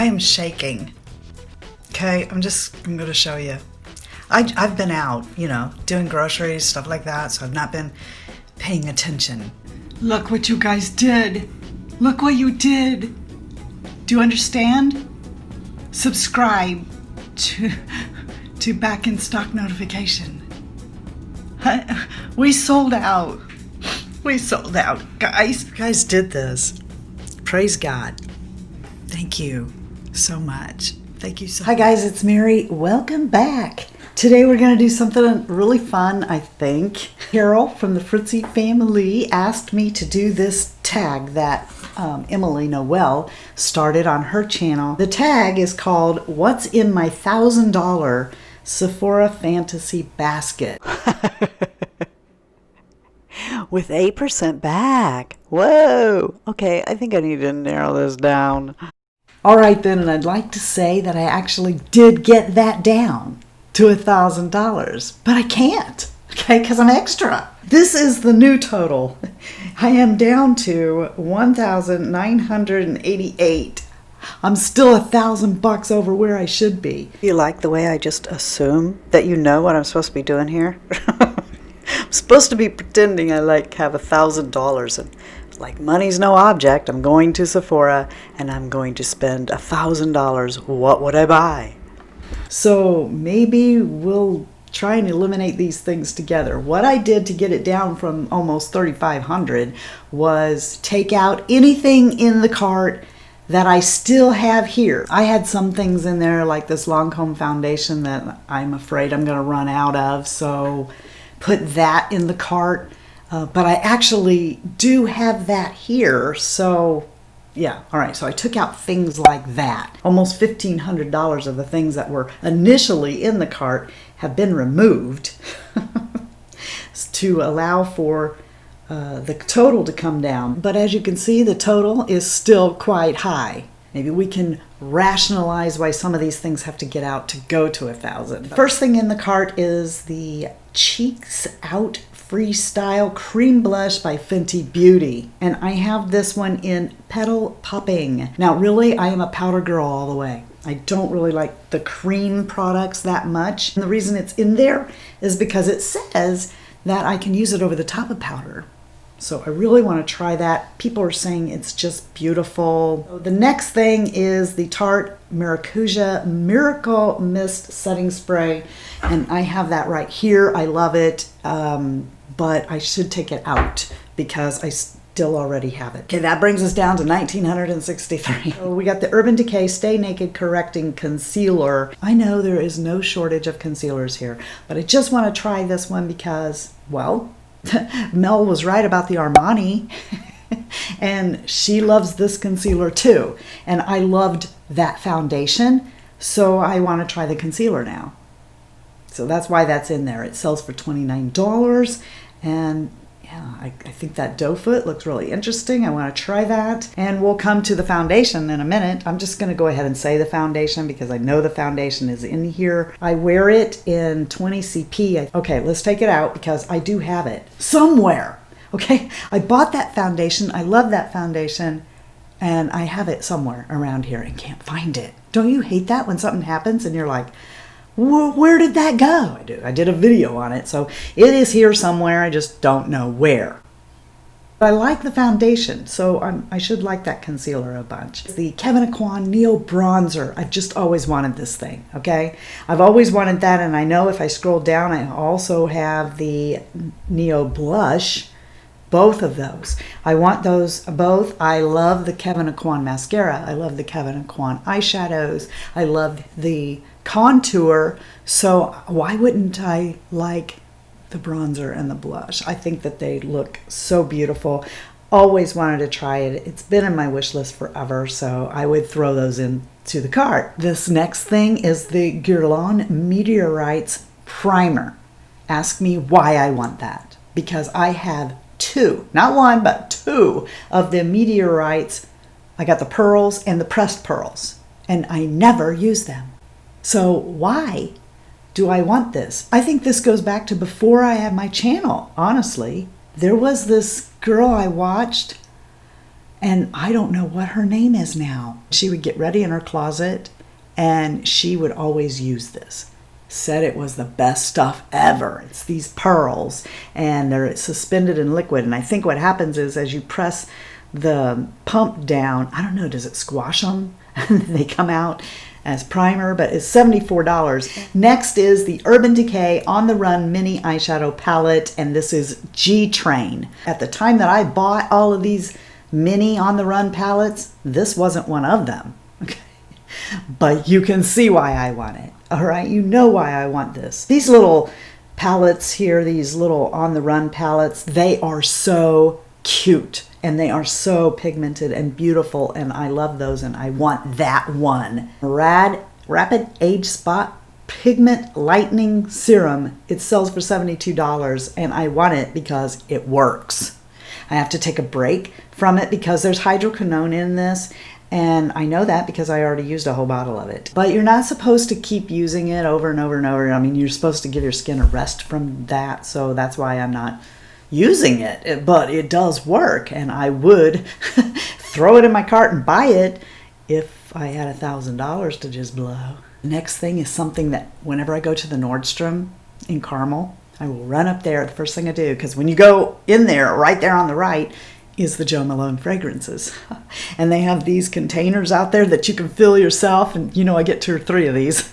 I am shaking. Okay, I'm going to show you. I've been out, you know, doing groceries, stuff like that, so I've not been paying attention. Look what you guys did. Look what you did. Do you understand? Subscribe to back in stock notification. We sold out. We sold out, guys. You guys did this. Praise God. Thank you so much. Thank you so much. Hi guys, it's Mary. Welcome back. Today we're going to do something really fun, I think. Carol from the Fritzy family asked me to do this tag that Emily Noel started on her channel. The tag is called What's in My $1,000 Sephora Fantasy Basket? With 8% back. Whoa. Okay, I think I need to narrow this down. All right then, and I'd like to say that I actually did get that down to $1,000, but I can't, okay, because I'm extra. This is the new total. I am down to $1,988. I'm still $1,000 over where I should be. You like the way I just assume that you know what I'm supposed to be doing here? I'm supposed to be pretending I have $1,000 and like money's no object. I'm going to Sephora and I'm going to spend $1,000. What would I buy? So maybe we'll try and eliminate these things together. What I did to get it down from almost $3,500 was take out anything in the cart that I still have here. I had some things in there like this Lancome foundation that I'm afraid I'm going to run out of, so put that in the cart. But I actually do have that here, so yeah. All right, so I took out things like that. Almost $1,500 of the things that were initially in the cart have been removed to allow for the total to come down. But as you can see, the total is still quite high. Maybe we can rationalize why some of these things have to get out to go to $1,000. First thing in the cart is the Cheeks Out Freestyle Cream Blush by Fenty Beauty. And I have this one in Petal Popping. Now really, I am a powder girl all the way. I don't really like the cream products that much. And the reason it's in there is because it says that I can use it over the top of powder. So I really want to try that. People are saying it's just beautiful. The next thing is the Tarte Maracuja Miracle Mist Setting Spray. And I have that right here. I love it, but I should take it out because I still already have it. Okay, that brings us down to $1,963. So we got the Urban Decay Stay Naked Correcting Concealer. I know there is no shortage of concealers here, but I just want to try this one because, well, Mel was right about the Armani and she loves this concealer too. And I loved that foundation, so I want to try the concealer now. So that's why that's in there. It sells for $29 and yeah, I think that doe foot looks really interesting. I want to try that. And we'll come to the foundation in a minute. I'm just going to go ahead and say the foundation because I know the foundation is in here. I wear it in 20 CP. Okay, let's take it out because I do have it somewhere. Okay, I bought that foundation. I love that foundation. And I have it somewhere around here and can't find it. Don't you hate that when something happens and you're like, where did that go? I did a video on it, so it is here somewhere. I just don't know where. I like the foundation, so I should like that concealer a bunch. It's the Kevyn Aucoin Neo Bronzer. I've just always wanted this thing, okay? I've always wanted that, and I know if I scroll down, I also have the Neo Blush. Both of those. I want those both. I love the Kevyn Aucoin mascara. I love the Kevyn Aucoin eyeshadows. I love the contour, so why wouldn't I like the bronzer and the blush? I think that they look so beautiful. Always wanted to try it. It's been in my wish list forever, so I would throw those into the cart. This next thing is the Guerlain Meteorites Primer. Ask me why I want that. Because I have two, not one, but two of the Meteorites. I got the pearls and the pressed pearls, and I never use them. So why do I want this? I think this goes back to before I had my channel, honestly. There was this girl I watched And I don't know what her name is now. She would get ready in her closet and she would always use this. Said it was the best stuff ever. It's these pearls and they're suspended in liquid. And I think what happens is as you press the pump down, I don't know, does it squash them? And they come out as primer, but it's $74. Next is the Urban Decay On the Run Mini Eyeshadow Palette, and this is G-Train. At the time that I bought all of these mini On the Run palettes, this wasn't one of them. Okay. But you can see why I want it. All right, you know why I want this. These little palettes here, these little On the Run palettes, they are so cute. And they are so pigmented and beautiful, and I love those, and I want that one. Rapid Age Spot Pigment Lightening Serum. It sells for $72, and I want it because it works. I have to take a break from it because there's hydroquinone in this, and I know that because I already used a whole bottle of it. But you're not supposed to keep using it over and over and over. I mean, you're supposed to give your skin a rest from that, so that's why I'm not using it, but it does work, and I would throw it in my cart and buy it if I had $1,000 to just blow. Next thing is something that whenever I go to the Nordstrom in Carmel, I will run up there. The first thing I do, because when you go in there, right there on the right is the Jo Malone fragrances, and they have these containers out there that you can fill yourself, and I get 2 or 3 of these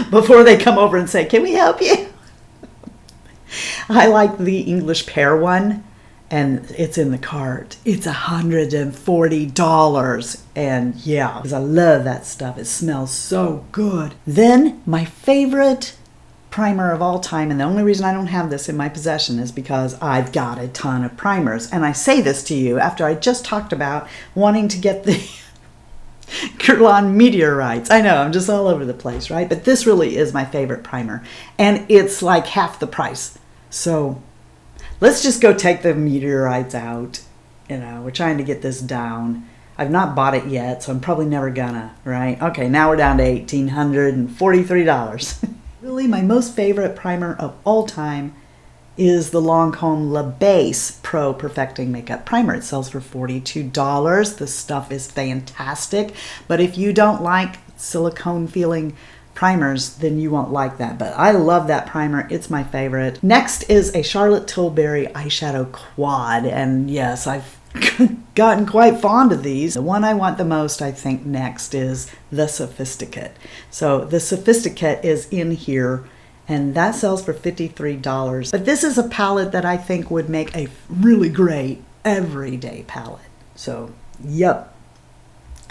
before they come over and say, can we help you? I like the English pear one, and it's in the cart. It's $140, and yeah, because I love that stuff. It smells so good. Then my favorite primer of all time, and the only reason I don't have this in my possession is because I've got a ton of primers. And I say this to you after I just talked about wanting to get the Guerlain Meteorites. I know, I'm just all over the place, right? But this really is my favorite primer, and it's like half the price. So let's just go take the meteorites out. We're trying to get this down. I've not bought it yet, so I'm probably never gonna, right? Okay, now we're down to $1,843. Really, my most favorite primer of all time is the Lancome La Base Pro Perfecting Makeup Primer. It sells for $42. This stuff is fantastic, but if you don't like silicone feeling primers, then you won't like that. But I love that primer. It's my favorite. Next is a Charlotte Tilbury eyeshadow quad. And yes, I've gotten quite fond of these. The one I want the most, I think, next is the Sophisticate. So the Sophisticate is in here, and that sells for $53. But this is a palette that I think would make a really great everyday palette. So, yep.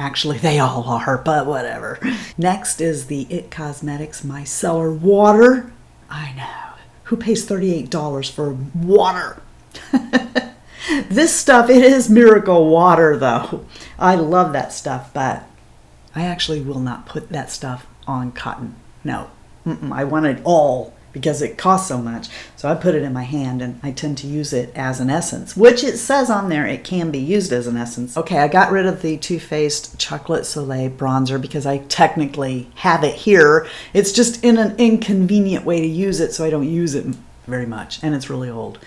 Actually, they all are, but whatever. Next is the IT Cosmetics Micellar Water. I know. Who pays $38 for water? This stuff, it is miracle water, though. I love that stuff, but I actually will not put that stuff on cotton. No. I want it all because it costs so much. So I put it in my hand, and I tend to use it as an essence, which it says on there it can be used as an essence. Okay, I got rid of the Too Faced Chocolate Soleil bronzer because I technically have it here. It's just in an inconvenient way to use it, so I don't use it very much, and it's really old.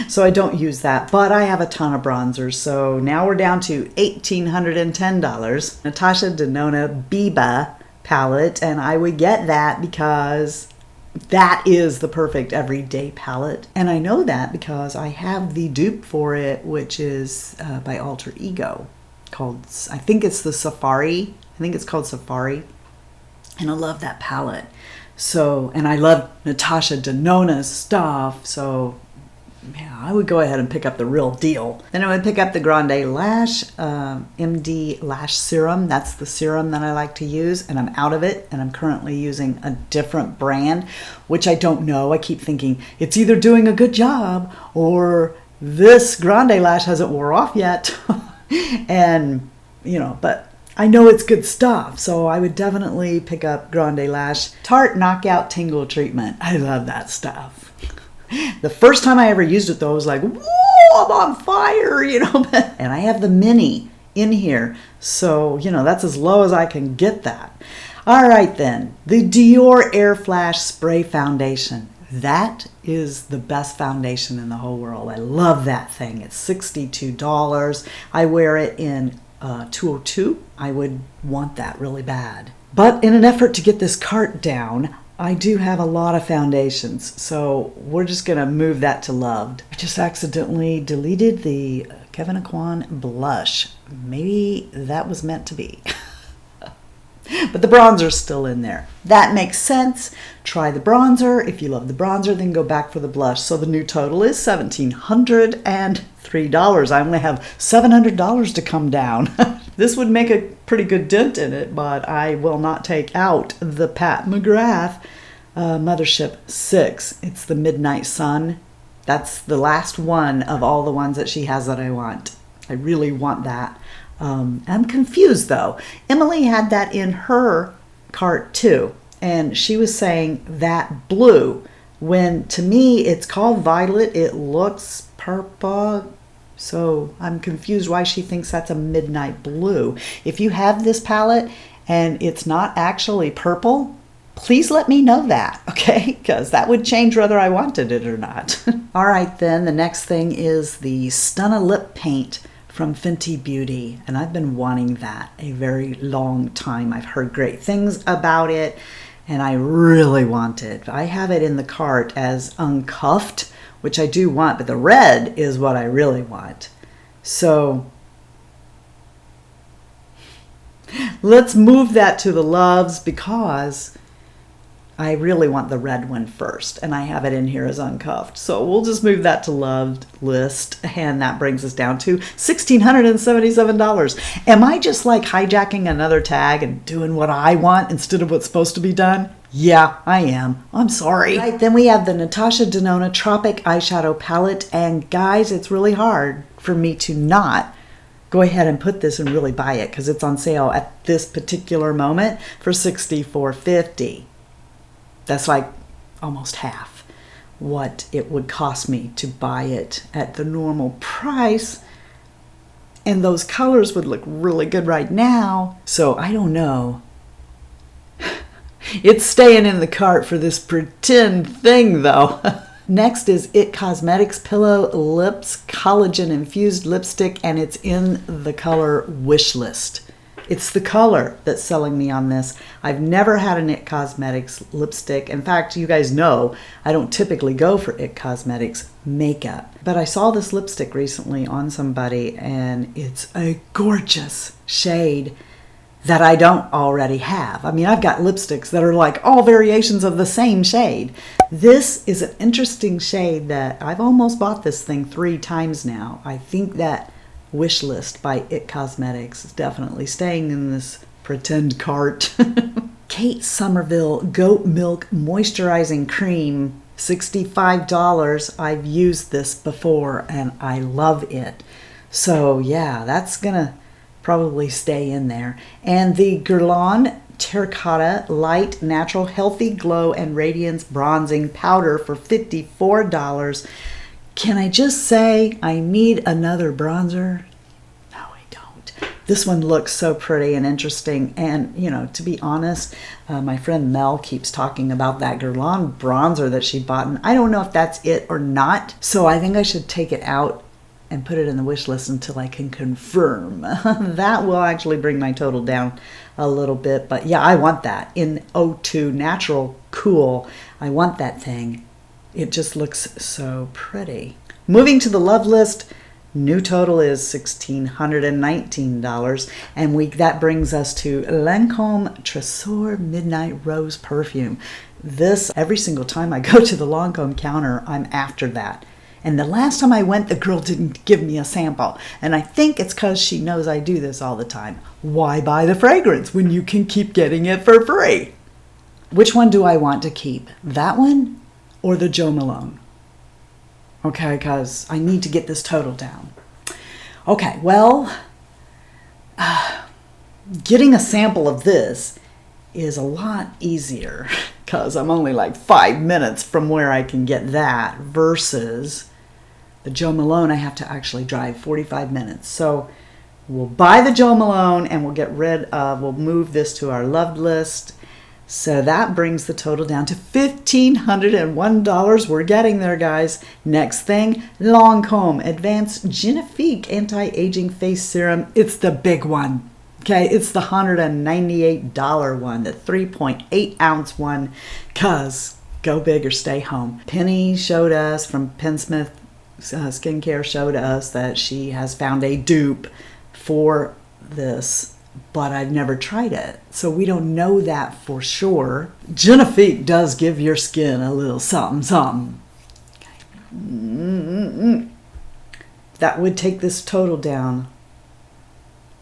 So I don't use that, but I have a ton of bronzers. So now we're down to $1,810. Natasha Denona Biba palette, and I would get that because that is the perfect everyday palette. And I know that because I have the dupe for it, which is by Alter Ego, called, I think it's the Safari. I think it's called Safari. And I love that palette. So, and I love Natasha Denona's stuff. So, yeah, I would go ahead and pick up the real deal. Then I would pick up the Grande Lash MD Lash Serum. That's the serum that I like to use, and I'm out of it, and I'm currently using a different brand, which I don't know. I keep thinking it's either doing a good job or this Grande Lash hasn't wore off yet. And, but I know it's good stuff, so I would definitely pick up Grande Lash Tarte Knockout Tingle Treatment. I love that stuff. The first time I ever used it, though, I was like, whoa, I'm on fire, And I have the mini in here, so, that's as low as I can get that. All right, then. The Dior Air Flash Spray Foundation. That is the best foundation in the whole world. I love that thing. It's $62. I wear it in 202. I would want that really bad. But in an effort to get this cart down, I do have a lot of foundations, so we're just going to move that to loved. I just accidentally deleted the Kevyn Aucoin blush. Maybe that was meant to be. But the bronzer's still in there. That makes sense. Try the bronzer. If you love the bronzer, then go back for the blush. So the new total is $1,703. I only have $700 to come down. This would make a pretty good dent in it, but I will not take out the Pat McGrath Mothership 6. It's the Midnight Sun. That's the last one of all the ones that she has that I want. I really want that. I'm confused though. Emily had that in her cart too, and she was saying that blue, when to me it's called violet, it looks purple. So I'm confused why she thinks that's a midnight blue. If you have this palette and it's not actually purple, please let me know that, okay? Because that would change whether I wanted it or not. All right then, the next thing is the Stunna Lip Paint from Fenty Beauty, and I've been wanting that a very long time. I've heard great things about it, and I really want it. I have it in the cart as uncuffed, which I do want, but the red is what I really want. So let's move that to the loves because I really want the red one first, and I have it in here as uncuffed. So we'll just move that to loved list, and that brings us down to $1,677. Am I just like hijacking another tag and doing what I want instead of what's supposed to be done? Yeah, I am. I'm sorry. Right, then we have the Natasha Denona Tropic Eyeshadow Palette, and guys, it's really hard for me to not go ahead and put this and really buy it because it's on sale at this particular moment for $64.50. That's like almost half what it would cost me to buy it at the normal price. And those colors would look really good right now. So I don't know. It's staying in the cart for this pretend thing though. Next is IT Cosmetics Pillow Lips Collagen Infused Lipstick, and it's in the color Wishlist. It's the color that's selling me on this. I've never had an IT Cosmetics lipstick. In fact, you guys know I don't typically go for IT Cosmetics makeup. But I saw this lipstick recently on somebody, and it's a gorgeous shade that I don't already have. I mean, I've got lipsticks that are like all variations of the same shade. This is an interesting shade that I've almost bought this thing 3 times now. I think that Wishlist by IT Cosmetics is definitely staying in this pretend cart. Kate Somerville Goat Milk Moisturizing Cream, $65. I've used this before and I love it. So yeah, that's gonna probably stay in there. And the Guerlain Terracotta Light Natural Healthy Glow and Radiance Bronzing Powder for $54. Can I just say I need another bronzer? No, I don't. This one looks so pretty and interesting. And, you know, to be honest, my friend Mel keeps talking about that Guerlain bronzer that she bought. And I don't know if that's it or not. So I think I should take it out and put it in the wish list until I can confirm. That will actually bring my total down a little bit. But yeah, I want that in 02 Natural Cool. I want that thing. It just looks so pretty. Moving to the love list, new total is $1,619, and that brings us to Lancome Tresor Midnight Rose Perfume. This, every single time I go to the Lancome counter, I'm after that. And the last time I went, the girl didn't give me a sample. And I think it's because she knows I do this all the time. Why buy the fragrance when you can keep getting it for free? Which one do I want to keep? That one or the Jo Malone? Okay, because I need to get this total down. Okay, well, getting a sample of this is a lot easier because I'm only like 5 minutes from where I can get that versus the Jo Malone. I have to actually drive 45 minutes. So we'll buy the Jo Malone and we'll get rid of, we'll move this to our loved list. So that brings the total down to $1,501. We're getting there, guys. Next thing, Lancome Advanced Genifique Anti-Aging Face Serum. It's the big one. Okay, it's the $198 one, the 3.8 ounce one, because go big or stay home. Penny showed us from Pensmith Skincare showed us that she has found a dupe for this, but I've never tried it, so we don't know that for sure. Genifique does give your skin a little something, something. Okay. That would take this total down.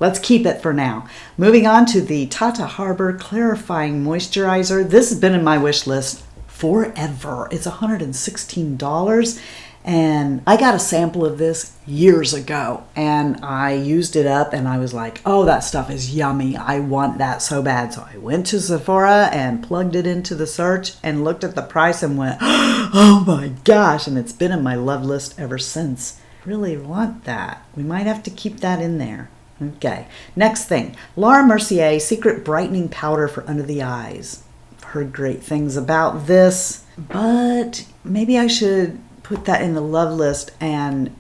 Let's keep it for now. Moving on to the Tata Harbor Clarifying Moisturizer. This has been in my wish list forever. It's $116. And I got a sample of this years ago, and I used it up, and I was like, oh, that stuff is yummy. I want that so bad. So I went to Sephora and plugged it into the search and looked at the price and went, oh my gosh. And it's been in my love list ever since. Really want that. We might have to keep that in there. Okay. Next thing, Laura Mercier Secret Brightening Powder for Under the Eyes. I've heard great things about this, but maybe I should put that in the love list, and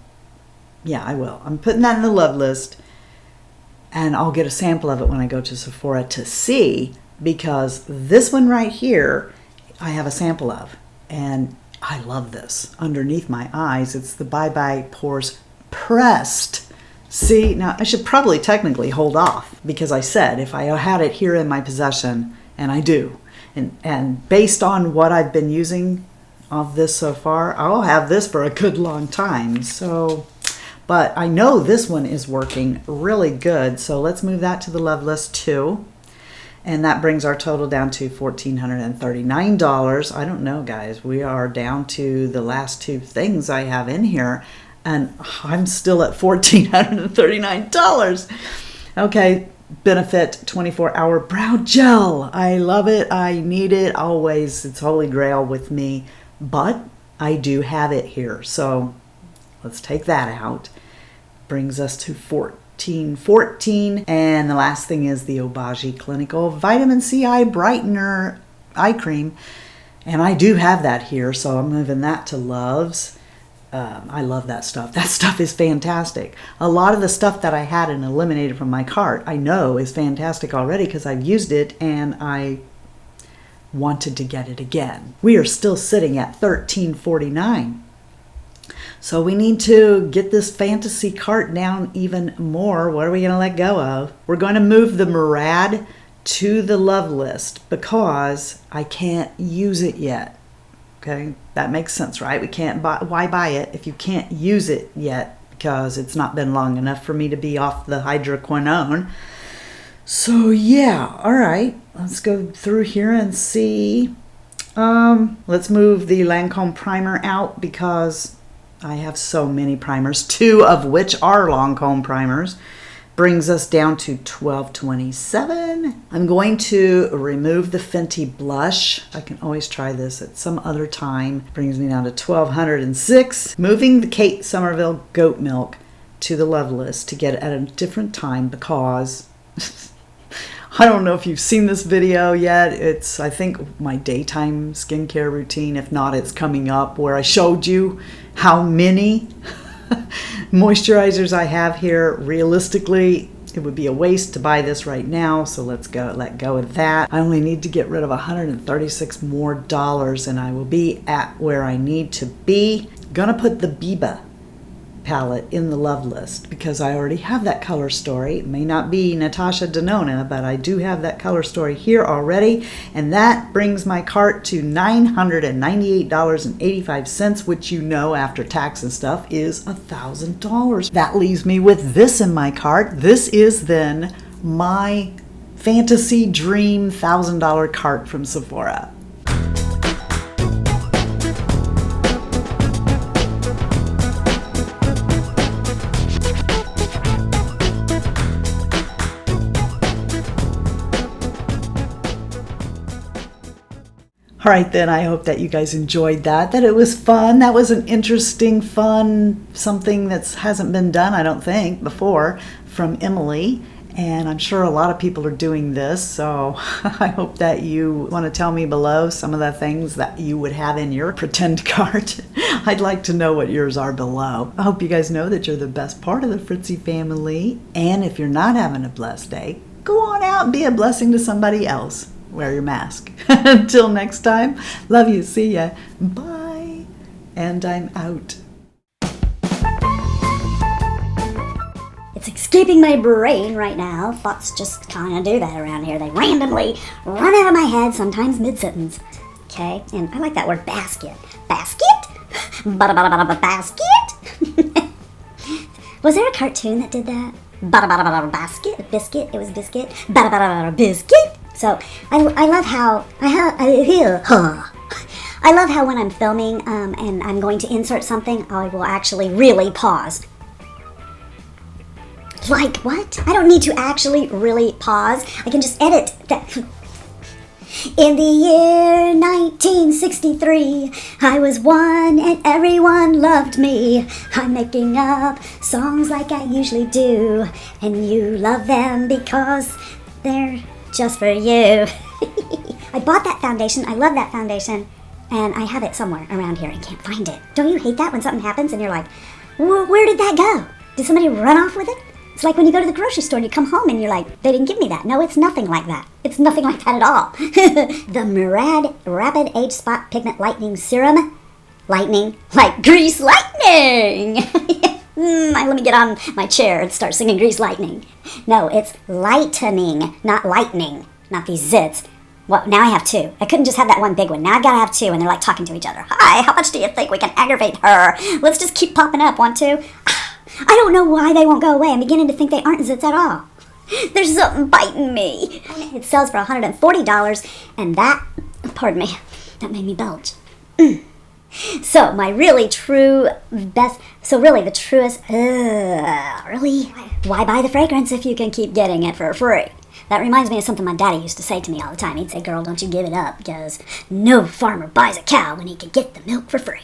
yeah, I will. I'm putting that in the love list, and I'll get a sample of it when I go to Sephora to see, because this one right here I have a sample of, and I love this. Underneath my eyes, it's the Bye Bye Pores Pressed. See, now I should probably technically hold off, because I said if I had it here in my possession, and I do, and based on what I've been using of this so far, I'll have this for a good long time. So, but I know this one is working really good, so let's move that to the love list too. And that brings our total down to $1,439. I don't know, guys, we are down to the last two things I have in here, and I'm still at $1,439. Okay, Benefit 24-hour brow gel. I love it. I need it always. It's holy grail with me. But I do have it here, so let's take that out. Brings us to $1,414. And the last thing is the Obagi Clinical Vitamin C Eye Brightener Eye Cream. And I do have that here, so I'm moving that to loves. I love that stuff. That stuff is fantastic. A lot of the stuff that I had and eliminated from my cart, I know is fantastic already because I've used it and I wanted to get it again. We are still sitting at $1,349. So we need to get this fantasy cart down even more. What are we going to let go of? We're going to move the Murad to the love list because I can't use it yet. Okay, that makes sense, right? We can't buy. Why buy it if you can't use it yet? Because it's not been long enough for me to be off the hydroquinone. So yeah, all right. Let's go through here and see. Let's move the Lancome primer out because I have so many primers, two of which are Lancome primers. Brings us down to $1,227. I'm going to remove the Fenty blush. I can always try this at some other time. Brings me down to $1,206. Moving the Kate Somerville Goat Milk to the love list to get it at a different time because I don't know if you've seen this video yet. It's, I think, my daytime skincare routine. If not, it's coming up where I showed you how many moisturizers I have here. Realistically, it would be a waste to buy this right now, so let go of that. I only need to get rid of $136 more and I will be at where I need to be. Gonna put the Biba palette in the love list because I already have that color story. It may not be Natasha Denona, but I do have that color story here already, and that brings my cart to $998.85, which you know after tax and stuff is $1,000. That leaves me with this in my cart. This is then my fantasy dream $1,000 cart from Sephora. All right, then, I hope that you guys enjoyed that it was fun. That was an interesting, fun, something that hasn't been done, I don't think, before from Emily. And I'm sure a lot of people are doing this, so I hope that you want to tell me below some of the things that you would have in your pretend cart. I'd like to know what yours are below. I hope you guys know that you're the best part of the Fritzy family. And if you're not having a blessed day, go on out and be a blessing to somebody else. Wear your mask. Until next time, love you, see ya, bye, and I'm out. It's escaping my brain right now. Thoughts just kind of do that around here. They randomly run out of my head, sometimes mid-sentence. Okay, and I like that word basket. Basket? Basket? Was there a cartoon that did that? Basket? Biscuit? It was biscuit? Biscuit? So, I love how... I love how when I'm filming and I'm going to insert something, I will actually really pause. Like, what? I don't need to actually really pause. I can just edit that. In the year 1963, I was one and everyone loved me. I'm making up songs like I usually do, and you love them because they're just for you. I bought that foundation. I love that foundation, and I have it somewhere around here and can't find it. Don't you hate that when something happens and you're like, where did that go? Did somebody run off with it? It's like when you go to the grocery store and you come home and you're like, they didn't give me that. No, it's nothing like that. It's nothing like that at all. The Murad Rapid Age Spot Pigment Lightening Serum. Lightning like grease lightning. Let me get on my chair and start singing Grease Lightning. No, it's lightening, not lightning. Not these zits. Well, now I have two. I couldn't just have that one big one. Now I gotta have two, and they're like talking to each other. Hi, how much do you think we can aggravate her? Let's just keep popping up. Want to? I don't know why they won't go away. I'm beginning to think they aren't zits at all. There's something biting me. It sells for $140, and that, pardon me, that made me belch. So, my really true best, so really the truest, really? Why buy the fragrance if you can keep getting it for free? That reminds me of something my daddy used to say to me all the time. He'd say, girl, don't you give it up, because no farmer buys a cow when he can get the milk for free.